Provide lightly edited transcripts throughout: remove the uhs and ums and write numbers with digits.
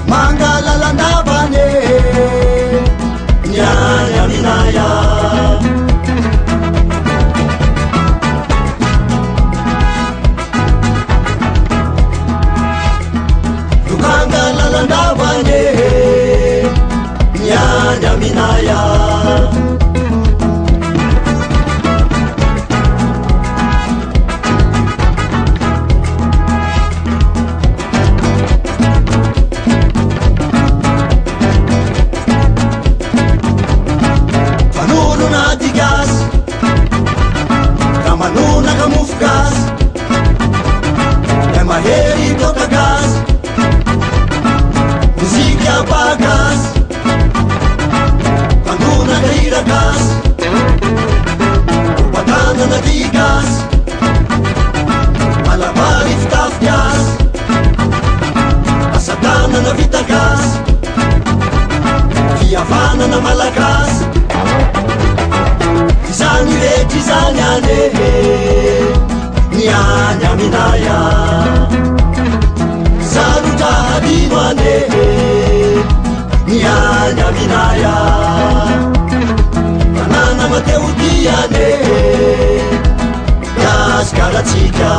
mangalalandavane nyanya minaya mangalalandavane nyanya minaya Kamanuna kamufkas Maheri tokagas Musika bagas Kanuna kahiragas Patana natigas Alabarif tafkas Asatana na vitagas Fiavana na malakas Izany rehetra izany ane nyanya minaya sarotra hadino ane nyanya minaya tanàna mateo diane gasikaratsika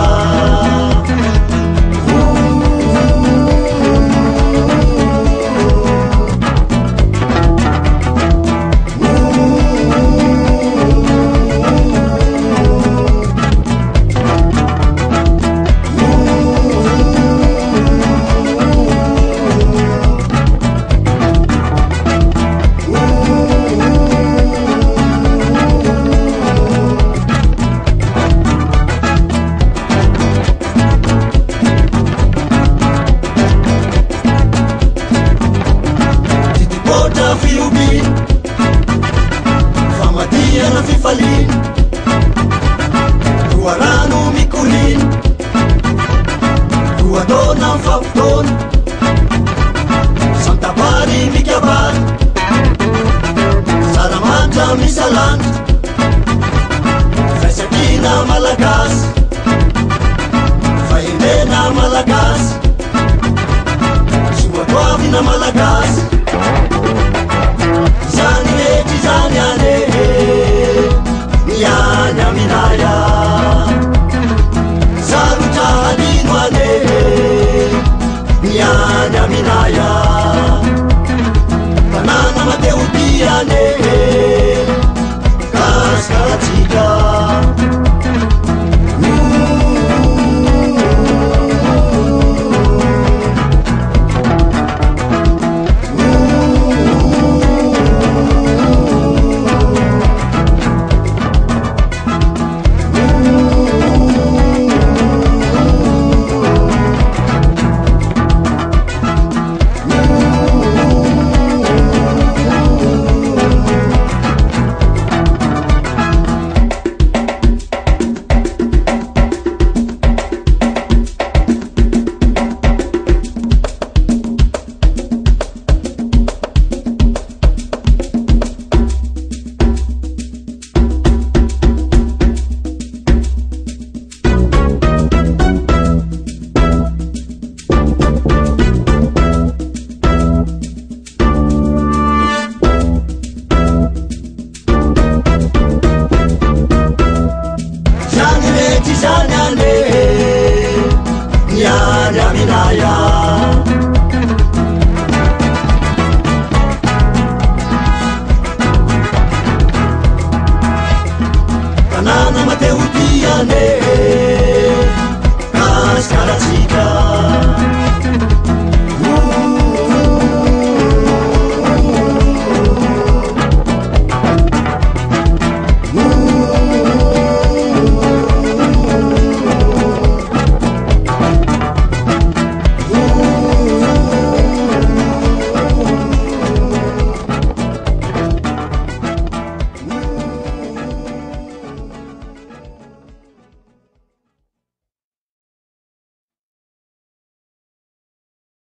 fiubin famadiana fifalin roa rano mikolin roa taona mifampitaona santabary mikabary saramandra misalantra faisakina malagasy fahendena malagasy soatoavina malagasy Zani rehetra izany ane nyanya minaya sarotra halino ane nyanya minaya tanàna mateo diane gasikaratsika